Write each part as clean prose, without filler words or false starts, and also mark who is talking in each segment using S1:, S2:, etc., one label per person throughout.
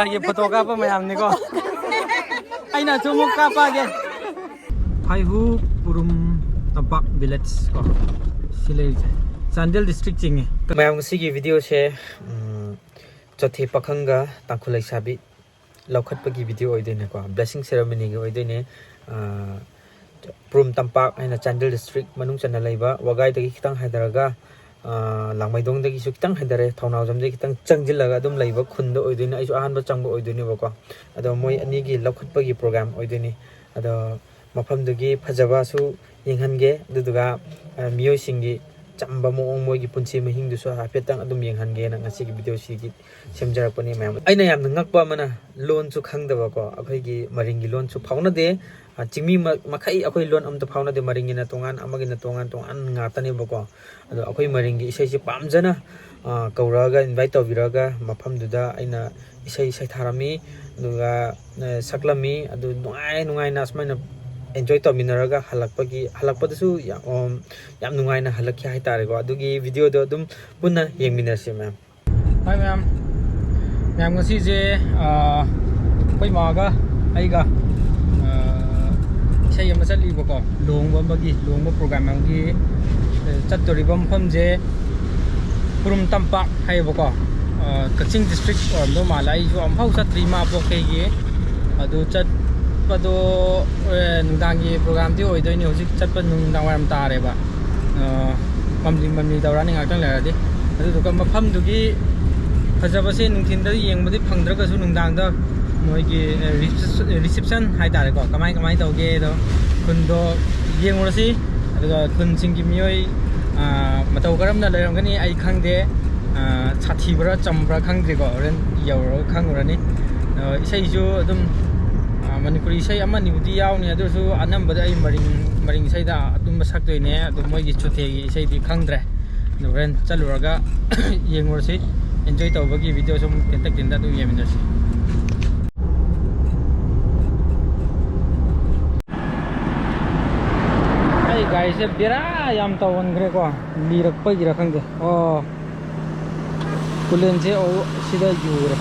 S1: की फोटो काप मैम निको अना चुमु कापागे फाइहु पुरुम तंपाक विलेज को सिले चांदेल डिस्ट्रिक्ट चिंगे मैम की वीडियो से चौथे पाखंगा तांखुल लैसाबी लौखटपगी वीडियो होइदेनेको ब्लेसिंग सेरेमनी की होइदेने पुरुम तंपाक है चांदेल डिस्ट्रिक्ट मनुंग चना लेबा वगाइदगी खितंग हैदरगा लांगमैदोंदगी सु खितंग हैदरे थौनावजमदगी खितंग चंगजिलगा अदुम लेबा खुंद होइदेने आइसु अहानबा चंगबा होइदेनेबको अदो मोय अनिगी लौखटपगी प्रोग्राम होइदेने अदो मफमदगी फजबासु यंगहनगे दुदुगा मियोइसिंगी चंबा मोंग मोयगी पुंसी महिंगदुसु हाफेतंग अदुम यंगहनगे ना ngasiगी वीडियो सिगी सेमजरपनी मैम अइना याम ngakpa mana लोन सु खंगदबको अखैगी मरिंगी लोन सु फाउनदे चिंगमी मखै अखै लोन अमत फाउनदे मरिंगिना तोंगान अमगिना तोंगान तोंगान ngaतनेबको अदो अखै मरिंगी इसै से पामजना कौरागा इनवाइट तौबिरागा मफमदुदा अइना इसै सैथारामी दुगा सकलमी अदु नुंगाय नुंगायना असमायना एंजॉय तौमिनरगा हलकपदसु याम नुंगायना हलक्या है तारेको अदुगी वीडियो दो अदुम पुन्ना येंगमिनरसे ma'am hi ma'am ma'am ngasi je koi maga aiga isai ama chatlibo longba program amgi chattoriba mpham je purum tampak haiboko Kaching district ordo malai jo amphau chatri ma pokhe gi adu chat pado nungdangi program ti oidoini hojik chatpa nungdang waram tare ba mamli dawrani ngakang leradi adu duka mafam dugi फजबसे नुंथिंदा येंगबदि फंगद्रगसु नुंदांदा मोयगी रिसेप्शन हाय तारे को कमाई तौगे दो खुंदो येंगरसि अदुगा खुनसिंगी मियोय मतौ करमना लेरमगनि आई खंगदे छाथीब्रा चम्ब्रा खंगद्रिको रेन यौरो खंगुरनि इसैजु अदुम मणिपुरी इसै अमनिबुदि यावनि अदुसु अनम्बदा आई मरिंग इसैदा अदुम सकदोइने अदु मोयगी चुथेगी इसैदि खंगद्रे रेन चलुरगा येंगरसि enjoy tawbagi video sum tentak tinda tu yeminasi ai guys e bira yam tawon gre ko lirak pa gira khangde oh kulen je o sida yure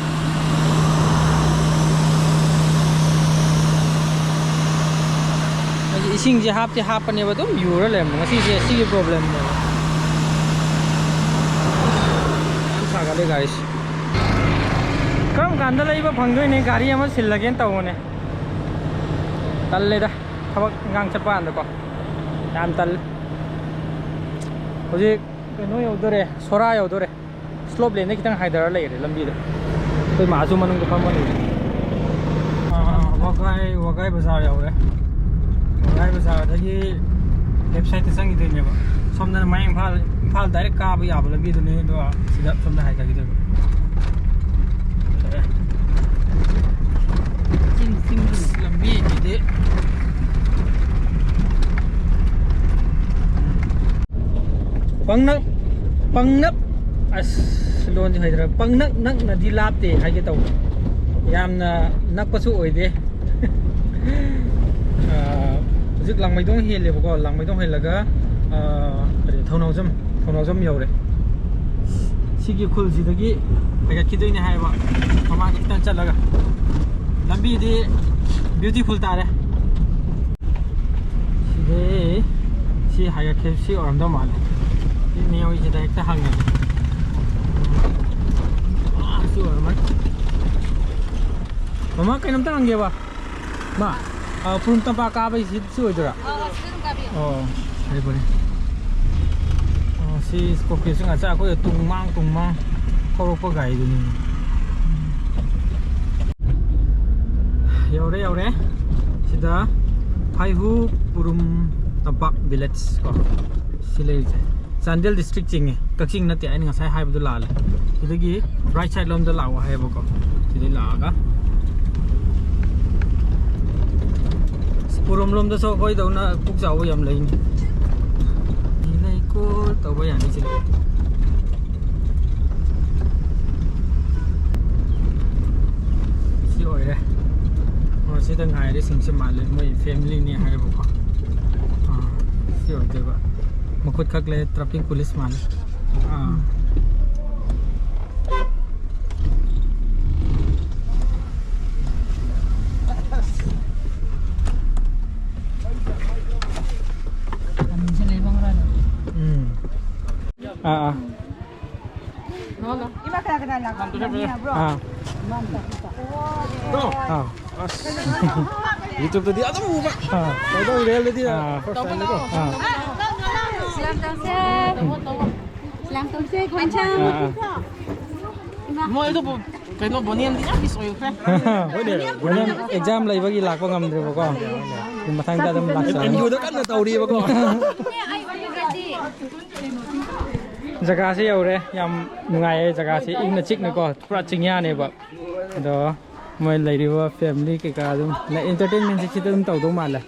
S1: ai ising je hapne ba dum yure lem ngasi je si problem ne guys come कांदा लैबा फंगदोइने गाड़ी अमा सिल्लगेन तौने तल्लेदा थबक गांग चपा अंदको याम तल होजे कनो यौदोरे सोरा यौदोरे स्लोप लेने खितंग हाइदर लेरे लंबीदो कोई माजु मनुंग दो फमने वगाई बाजार यौरे वगाई बाजार दगी वेबसाइट संगी देनेबा somna mai imphal direct ka ba ya ba lambi do ne do sida somna hai ka gi do sim lambi gi de pangnap as lon ji haidra pangnak na di lapte hai ge taw yamna nakpasu oide zik langmaidong hele ba ko langmaidong helaga थौनावजम यौरे सिगी खुल सिदगी हैगतखिदोइने हायबा ममा खितन चलगा लंबी दि ब्यूटीफुल तारे सिदे सि हैगतखिसि ओरमदो माले इ नेवइ जे डाइरेक्ट हांगे सि ओरमन ममा कैनमता हांगेबा मा पुरुम तंपा काबै सि ओइदरा ओ hari boleh si kopi sing aja aku ya tungmang kalau pakai ini yaure sudah Phaihu Purum Tampak village ko silai Chandel district chinge Kaching nati ai ngasai hai bu lal sidagi right side lom da lawa hai ba ko sidai laga Purum lom da so koi dauna puk jaw yam lai tau ba yan sila si oi re o si dang hai re sing se ma le moi family ni hai ba ko si oi de ba makut khak le traffic police ma le
S2: Iba kena lang. Bro.
S3: Bro. YouTube tadi ada mau Pak. Tahu real tadi ya. First time itu.
S4: Selamat tonse, kuncang.
S2: Mau itu kayak bonian dia habis oil kan.
S3: Bonian exam lagi bagi lakko ngamdre ko. Matang ta dam laksa. Video dah kan tahu dia ko. Jaga si yaure yam nungai jaga si ingna chik ne ko pura chingya ne ba. Do moi lai ri wa family ke ka dum na entertainment si dum taw do ma la.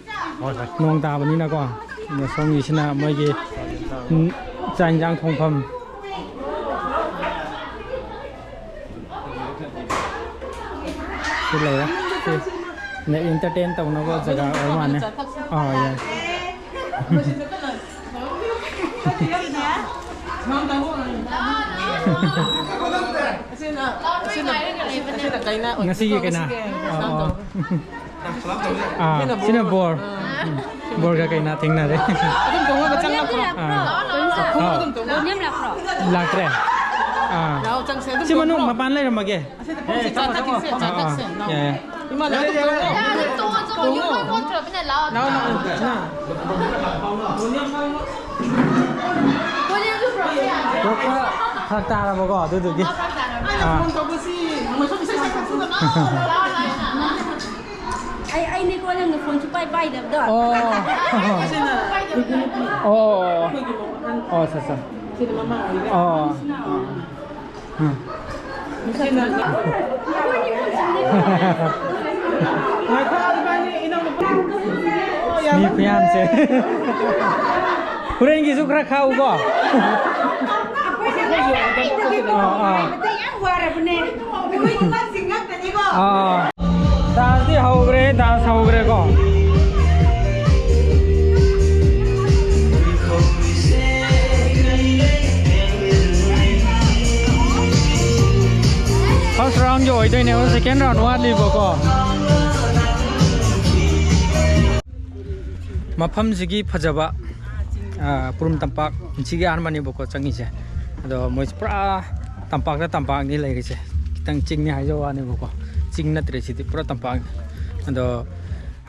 S3: Nong ta bani na ko. Ne song yi sina moi ge chan jang thong pham. Cái này đó, này entertain tàu nó có giờ ở ngoài này, yeah. Nasi cái nào? Xin là bor cái nào tiếng nào đấy? Lạc rồi. Si Manong mapanlay ra mage. Khakta mo ko tu gi.
S4: Ai ni ko lang phone chu pai pai da do.
S3: Sa. Mi fiance. Kurang gizu krak kau ko. Das di haugre ko. First round rồi đây nếu second round what đi bộ co. Mafam sigi phajaba purum tampak sigi an mani bộ co changi che. Ado moi pra tampak ni lai ri che. Kitang ching ni hajo ani bộ co. Ching na tre siti pra tampak. Ado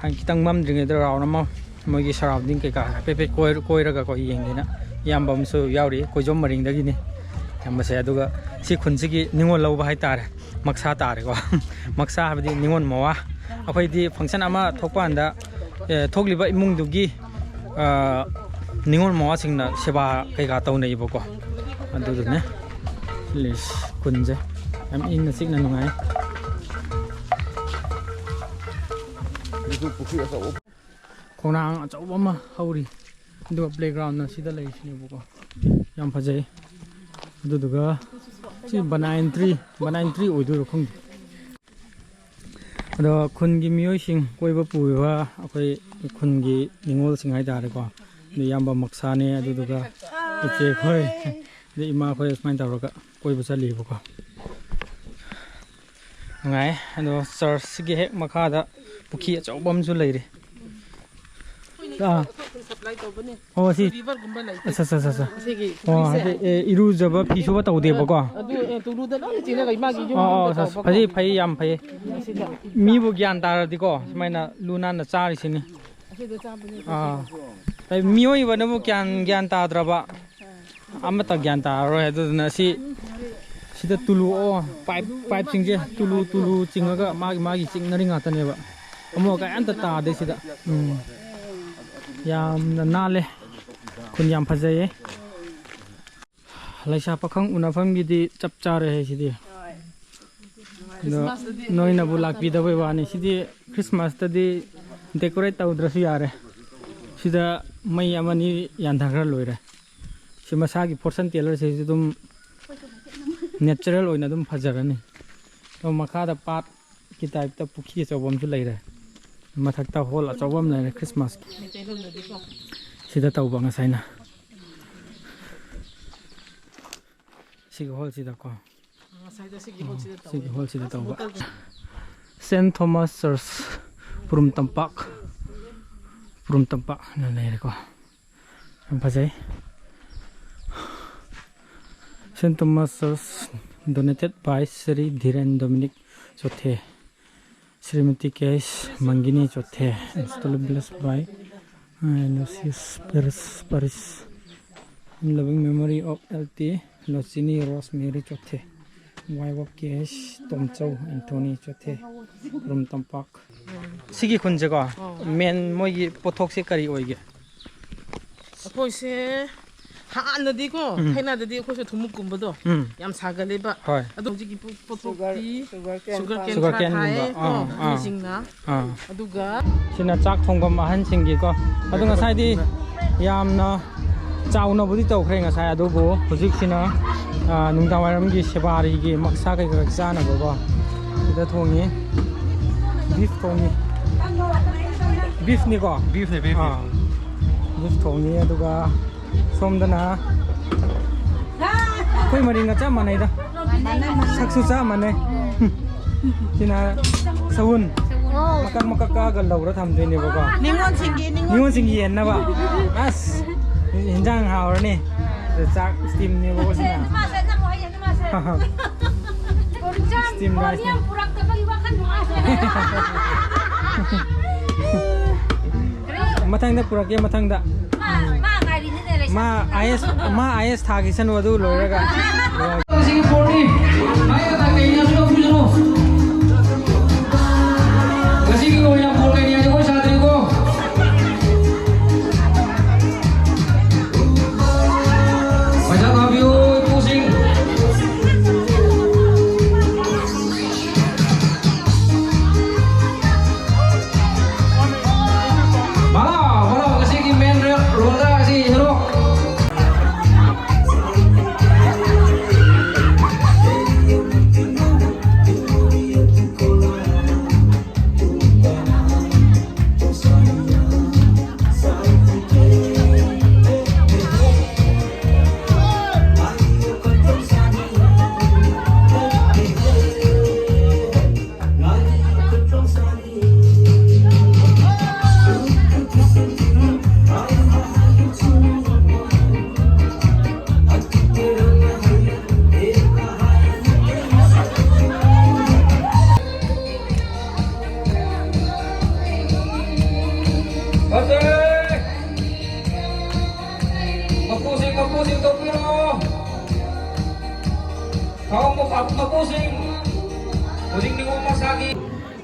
S3: hang kitang mam dring de round ma moi gi surrounding ke ka pe koi ra ga ko yeng ni na. Yam bam su yauri ko jom maring da gi ni. Yam se aduga si khun sigi ningol lo ba hai tar. Maksa tare ko maksa habdi ningon mawa akhoi di function ama thokpa anda thokliba imung dugi ningon mawa singna seba kai ga taw nei boko adu du ne lis kunje am in signa nungai khonang achau ma hauri du playground na sida lai sini boko yam phajai adu duga si banain tree oidu khong ado khun gi miyoi sing koiba puiwa akai khun gi ningol sing hai dar ko ni yamba maksa ne adu duga che khoi ni ima khoi smain tar ka koiba chali ko ngai ado church gi hek makha da pukhi achobam su leire
S2: supply to bane
S3: si
S2: river gumba lai
S3: sa iru jaba phisu ba tawde ba ko
S2: adu tulu da na china ga ma gi ju
S3: phai yam phai mi bu gyan tar di ko smaina luna na chari sini tai mioi ba na bu gyan ta draba amata gyan ta ro adu na si sida tulu pipe singje tulu chingaga magi chingnari ngata ne ba amo ka anta ta de sida yam nale kun yam phajaye laisa pakhang unafam gidi chap chare he sidi noi na bulak bi da wani sidi Christmas ta di decorate ta udrasu yare sida mai amani yandhagra loire sima sagi portion teller se dum natural oina dum phajarani to makha da pat ki type ta pukhi chawam chu leire mathakta hol achawam leire Christmas sida tawba ngasaina sigi hol sida ko sigi hol sida tawba Saint Thomas Church purum tampak na leire ko am phajai St. Thomas donated by Sri Dhiren Dominic Chothe, Srimati Kesh Mangini Chothe, installed blessed by Lucius Paris. In loving memory of LT Losini Rosemary Chothe, wife of Kesh Tomchow Anthony Chothe from Tampak. Sigi Kunjaga, men Moy Potoxi Kari Oige.
S2: ꯑꯩꯈꯣꯏꯁꯦ ꯍꯥꯟꯅꯗꯤꯀꯣ ꯊꯥꯏꯅꯗꯗꯤ ꯑꯩꯈꯣꯏꯁꯨ ꯊꯨꯝꯃꯨꯛꯀꯨꯝꯕꯗꯣ ꯌꯥꯝ ꯁꯥꯒꯜꯂꯦꯕ ꯑꯗꯣ ꯍꯧꯖꯤꯛꯀꯤ ꯄꯣꯠꯊꯣꯛꯇꯤ ꯁꯨꯒꯔ ꯀꯦꯟ ꯊꯥꯏꯀꯣ ꯃꯤꯁꯤꯡꯅ ꯑꯗꯨꯒ
S3: ꯁꯤꯅ ꯆꯥꯛ ꯊꯣꯡꯐꯝ ꯑꯍꯟꯁꯤꯡꯒꯤꯀꯣ ꯑꯗꯨ ꯉꯁꯥꯏꯗꯤ ꯌꯥꯝꯅ ꯆꯥꯎꯅꯕꯨꯗꯤ ꯇꯧꯈ꯭ꯔꯦ ꯉꯁꯥꯏ ꯑꯗꯨꯕꯨ ꯍꯧꯖꯤꯛꯁꯤꯅ ꯅꯨꯡꯗꯥꯡꯋꯥꯏꯔꯝꯒꯤ ꯁꯦꯕꯥꯔꯤꯒꯤ ꯃꯛꯁꯥ ꯀꯩꯀꯥ ꯆꯥꯅꯕꯀꯣ ꯁꯤꯗ ꯊꯣꯡꯉꯤ ꯕꯤꯐ ꯊꯣꯡꯉꯤ ꯕꯤꯐꯅꯤꯀꯣ
S1: Beef.
S3: ꯕꯤꯐ ꯊꯣꯡꯉꯤ ꯑꯗꯨꯒ ꯁꯣꯝꯗꯅ ꯑꯩꯈꯣꯏ ꯃꯔꯤꯒ ꯆꯞ ꯃꯥꯟꯅꯩꯗ ꯁꯛꯁꯨ ꯆꯞ ꯃꯥꯟꯅꯩ ꯁꯤꯅ ꯁꯎꯟ ꯃꯀꯛ ꯀꯛꯑꯒ ꯂꯧꯔ ꯊꯝꯗꯣꯏꯅꯦꯕꯀꯣ ꯅꯤꯉꯣꯜꯁꯤꯡꯒꯤ ꯌꯦꯟꯅꯕ ꯑꯁ ꯍꯤꯟꯖꯥꯡ ꯍꯥꯎꯔꯅꯤ ꯆꯥꯛ ꯁ꯭ꯇꯤꯝꯅꯦꯕꯀꯣ ꯁꯤꯅ ꯁ꯭ꯇꯤꯝ ꯔꯥꯏꯁꯅꯦ ꯃꯊꯪꯗ ꯄꯨꯔꯛꯀꯦ ꯃꯊꯪꯗ ꯃꯥ IS ꯊꯥꯈꯤꯁꯅꯨ ꯑꯗꯨ ꯂꯣꯏꯔꯒ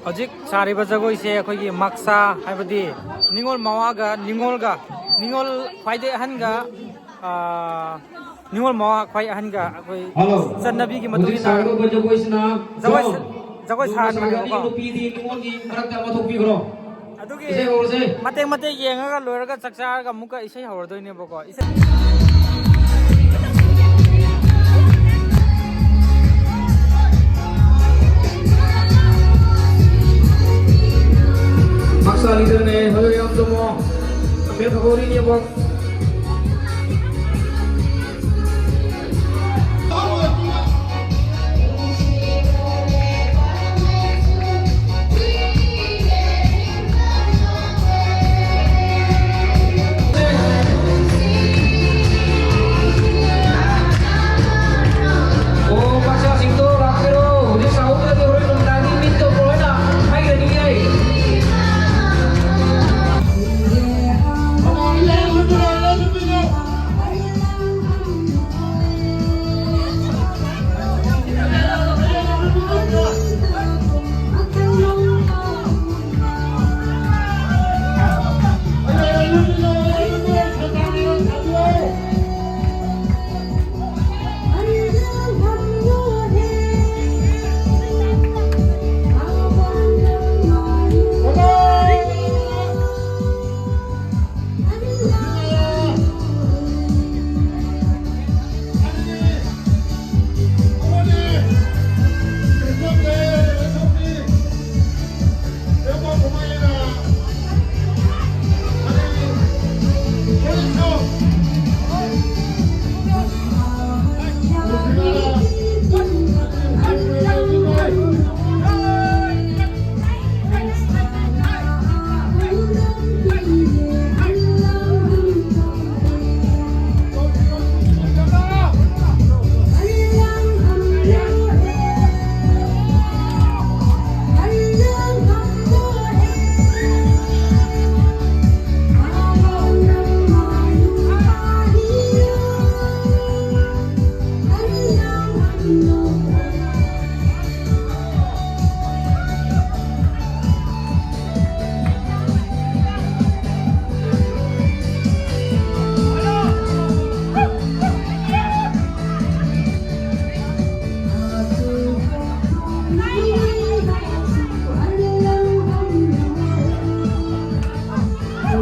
S3: ꯍꯧꯖꯤꯛ ꯁꯥꯔꯤꯕ ꯖꯒꯣꯏꯁꯦ ꯑꯩꯈꯣꯏꯒꯤ ꯃꯛꯁꯥ ꯍꯥꯏꯕꯗꯤ ꯅꯤꯉꯣꯜ ꯃꯋꯥꯒ ꯅꯤꯉꯣꯜ ꯈ꯭ꯋꯥꯏꯗꯩ ꯑꯍꯟꯒ ꯅꯤꯉꯣꯜ ꯃꯋꯥ ꯈ꯭ꯋꯥꯏ ꯑꯍꯟꯒ ꯑꯩꯈꯣꯏ ꯆꯠꯅꯕꯤꯒꯤ ꯃꯇꯨꯡ ꯏꯟꯅ ꯖꯒꯣꯏ ꯁꯥꯍꯟꯕꯅꯦꯕꯀꯣ ꯑꯗꯨꯒꯤ ꯃꯇꯦꯛ ꯌꯦꯡꯉꯒ ꯂꯣꯏꯔꯒ ꯆꯥꯛ ꯆꯥꯔꯒ ꯑꯃꯨꯛꯀ ꯏꯁꯩ ꯍꯧꯔꯗꯣꯏꯅꯦꯕꯀꯣ
S5: Maksa leader ne, hello yang semua. Ambil favorit ni bang. Oh, maksa singto rakero. Dia sahut lagi orang nonton minta corona. Hai lagi ni. Hãy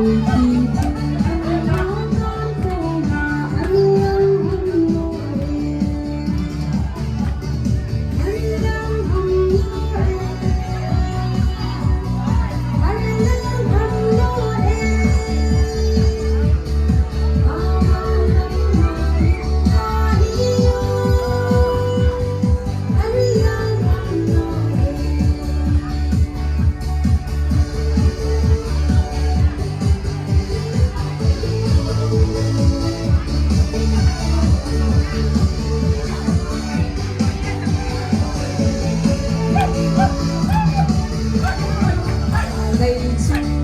S5: subscribe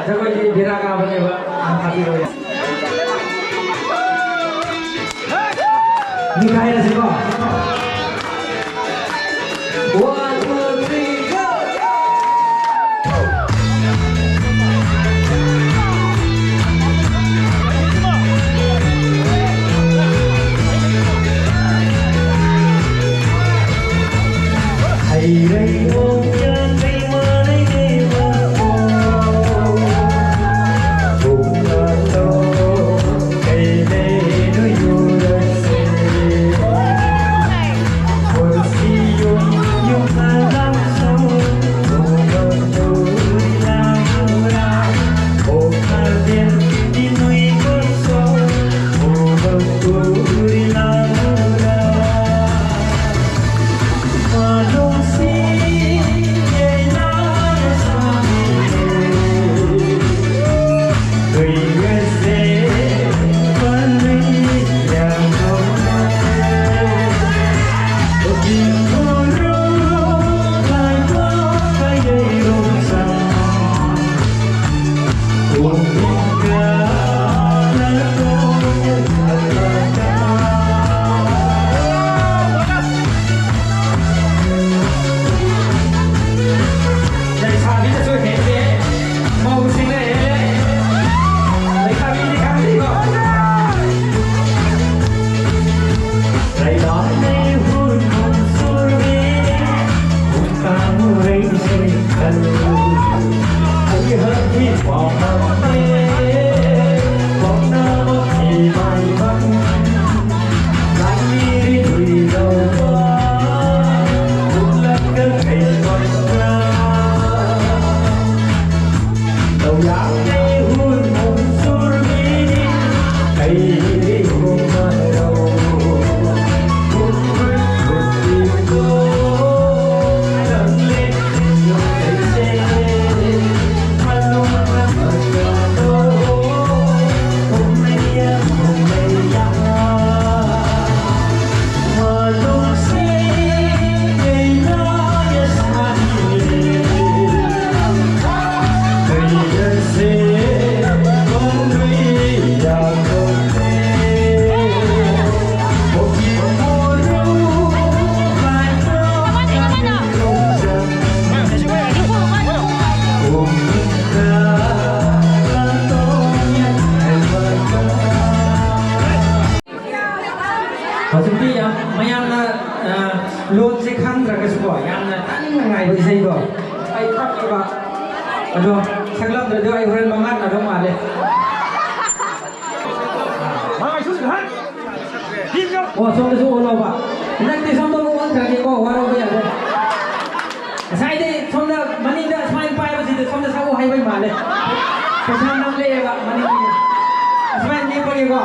S5: cho kênh Ghiền Mì Gõ để không bỏ lỡ
S3: ꯂꯣꯟꯁꯦ ꯈꯪꯗ꯭ꯔꯒꯁꯨꯀꯣ ꯌꯥꯝꯅ ꯇꯥꯅꯤꯡ ꯅꯨꯡꯉꯥꯏꯕ ꯏꯁꯩꯗꯣ ꯑꯩ ꯈꯪꯉꯦꯕ ꯑꯗꯣ ꯁꯛꯂꯝꯗ꯭ꯔꯗꯤ ꯑꯩ ꯍꯣꯔꯦꯟ ꯃꯉꯥꯟꯅꯗꯧ ꯃꯥꯜꯂꯦ ꯑꯣ ꯁꯣꯝꯗꯁꯨ ꯑꯣꯜꯂꯣꯕ ꯍꯟꯗꯛꯇꯤ ꯁꯣꯝꯗ ꯑꯣꯟꯈ꯭ꯔꯒꯦꯀꯣ ꯋꯥꯔꯧꯕ ꯌꯥꯗꯦ ꯉꯁꯥꯏꯗꯩ ꯁꯣꯝꯗ ꯃꯅꯤꯡꯗ ꯁꯨꯃꯥꯏꯅ ꯄꯥꯏꯕꯁꯤꯗ ꯁꯣꯝꯗ ꯁꯛꯎ ꯍꯩꯕꯩ ꯃꯥꯜꯂꯦ ꯄꯩꯁꯥ ꯅꯝꯂꯛꯑꯦꯕ ꯃꯅꯤꯡꯒꯤ ꯑꯁꯨꯃꯥꯏꯅ ꯅꯦꯛꯄꯒꯤꯀꯣ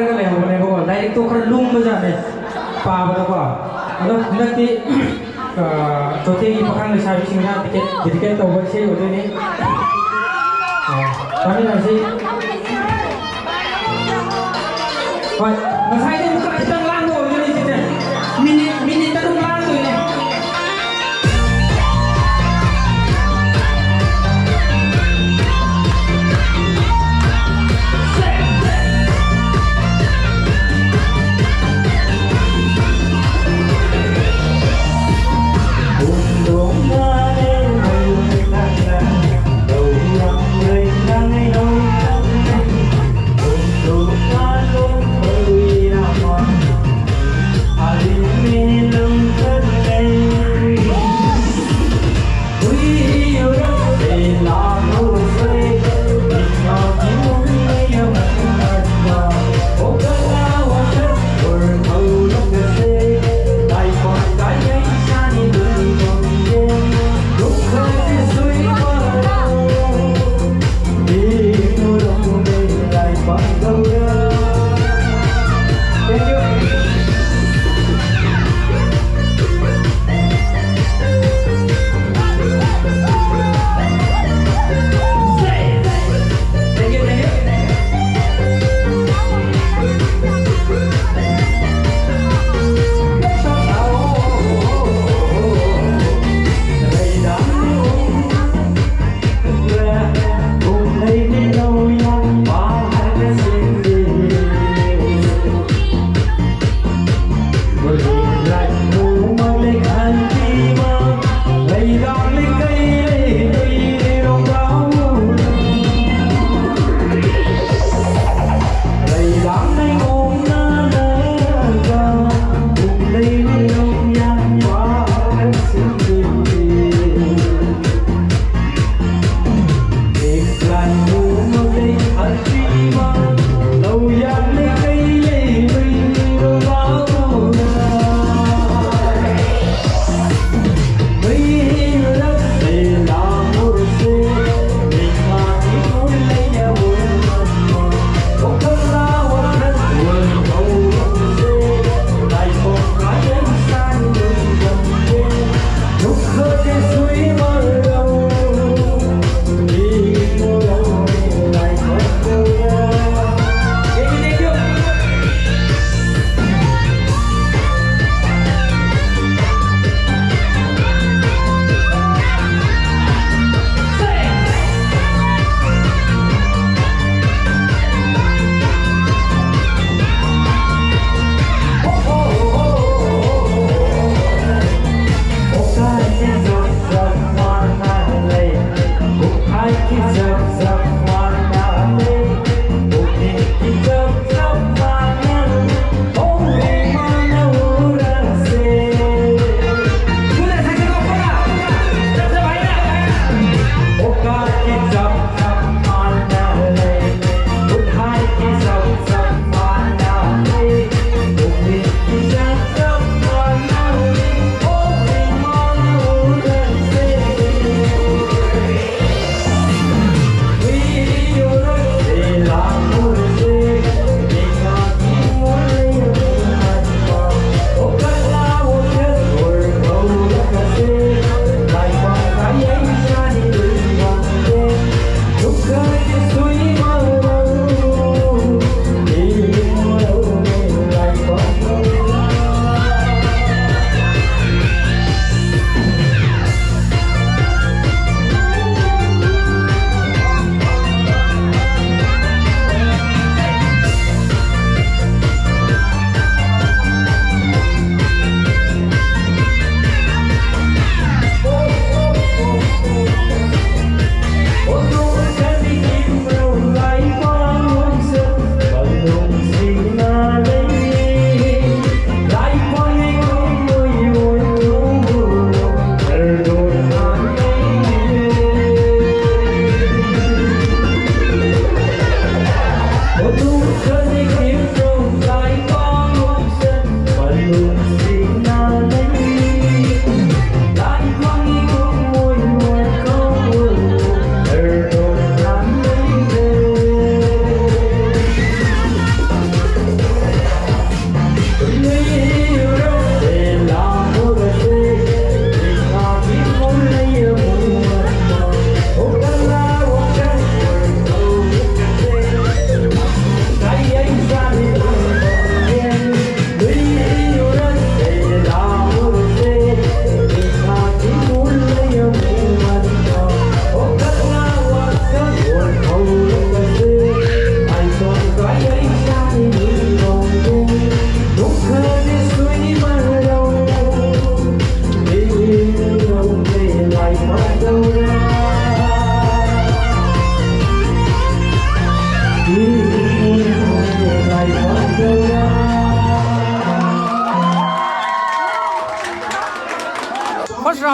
S3: ꯈꯔꯒ ꯂꯩꯍꯧꯕꯅꯦꯕꯀꯣ ꯂꯥꯏꯔꯤꯛꯇꯣ ꯈꯔ ꯂꯨꯝꯕꯖꯥꯠꯅꯦ ꯄꯥꯕꯗꯀꯣ ꯑꯗꯣ ꯍꯟꯗꯛꯇꯤ ꯆꯣꯊꯦꯒꯤ ꯄꯥꯈꯪ ꯂꯩꯁꯥꯕꯤꯁꯤꯡꯅ ꯗꯤꯗꯤꯀꯦꯠ ꯇꯧꯕ ꯏꯁꯩ ꯑꯣꯏꯗꯣꯏꯅꯤ ꯇꯥꯃꯤꯟꯅꯁꯤ ꯍꯣꯏ ꯉꯁꯥꯏꯗꯤ ꯈꯤꯇꯪ ꯂꯥꯡꯕ ꯑꯣꯏꯗꯣꯏꯅꯤ ꯁꯤꯁꯦ ꯃꯤꯅꯤꯠ 3 ꯂꯥꯡꯗꯣꯏꯅꯦ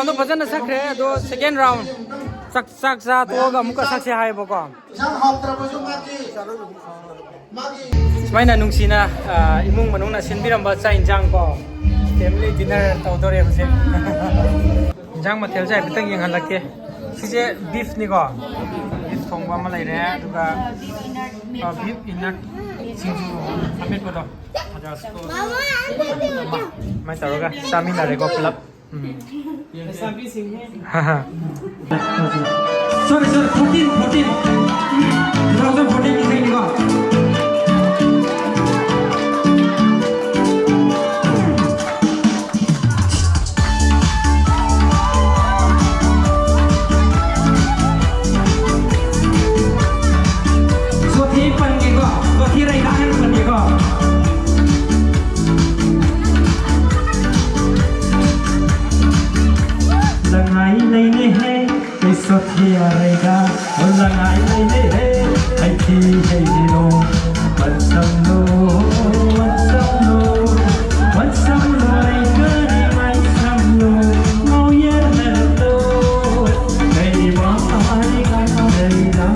S3: राउंड तो फजन सख्रे दो second round sak sa to ga muka sak se hai boko smaina nungsina imung manung na sinbiram ba cha injang ko family dinner tawdore hose injang mathel jai bitang yang halake sije beef ni ko beef thongba ma lai re duga beef inner singju amit ko do mai taroga stamina re ko club
S2: Sabi sing
S3: sorry 14 2014 ini ini kok so thi pan ke ko so thi rai da han pan ke ko langai nei ne he ai so thi rai da langai nei ne he ai thi hei ni no ban sam no ai ke ni mai sam no mau ye na to ei ma ai ka nei da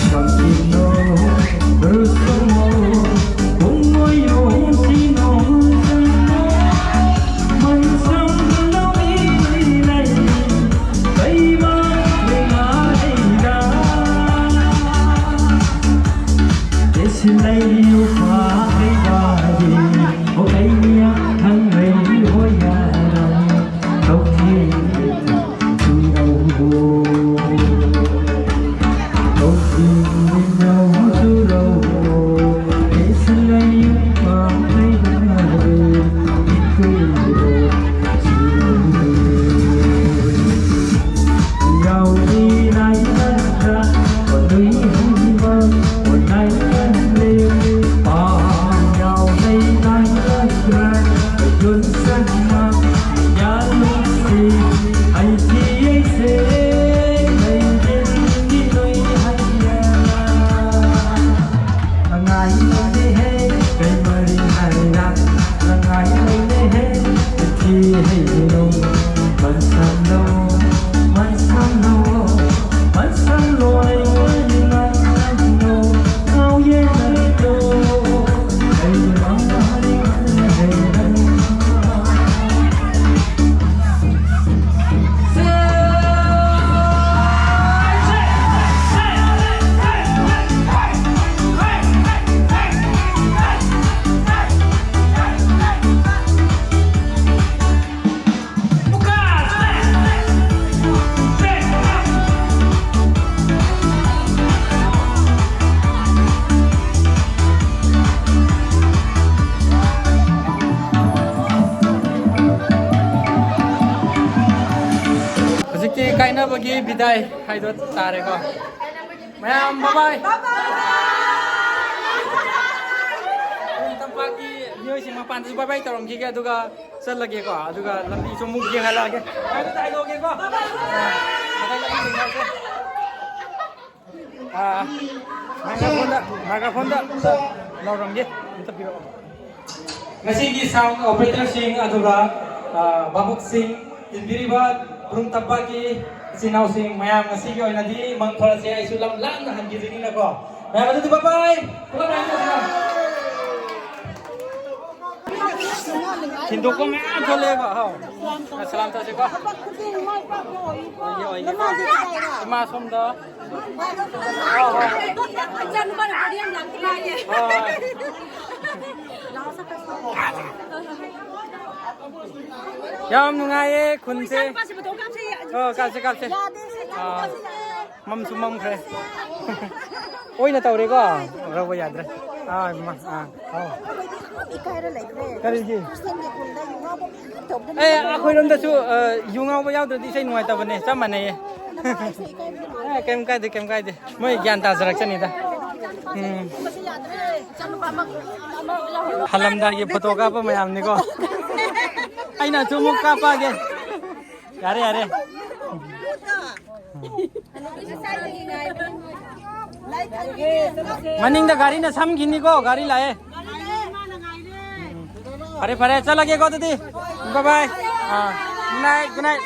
S3: Santino bersama kaina bagi bidai haidot tare ko mayam bye bye tampak ki nyo si mapan si bye bye tarong ki ga aduga sal lagi ko aduga lambi sumug gi hala ge ai dai lo ge ko microphone da lorong ge kita piro ngasi gi sound operator sing aduga babuk sing inbiriba Burung tabaki sinau sing mayam ngasi ko ina di mangthol se ai sulam lang na hangi dini na ko mayam adu bye bye pula na na Hindu ko mayam thole ko ha salam ta se ko oi ma som da
S4: Jangan lupa dia yang lagi.
S3: Yam nungai khun se kapse mam sumam khre oi na tawre ko rawa yadra ma kari ji akhoi rom da chu yungau ba yaw da sei nuai ta bane cha mane kem kai de moi gyan ta jarak chani da halam da ye photo ka pa mayam ni ko aina chumuk ka pa ge yare maning da gari na sam gini ko gari lae फरे फरे चलगे को तुदी bye bye good night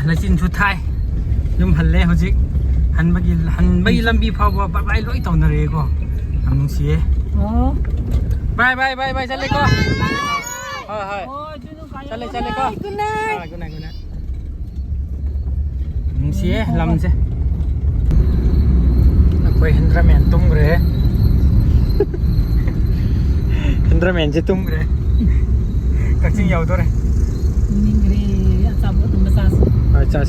S3: लचिन छु Thai yum हल्ले हजिक हनबगी लंबी फाव बाय लोई तौनरे को हम नुसिए बाय बाय बाय बाय चले को हाय चले चले को गुड नाइट गुड नाइट नुसिए लम से कोई हिंद्रामैन तुम रे हिंद्रामैन से तुम रे कच्ची याव तो रे
S2: Mingre, atau apa tu masak?
S3: अच्छा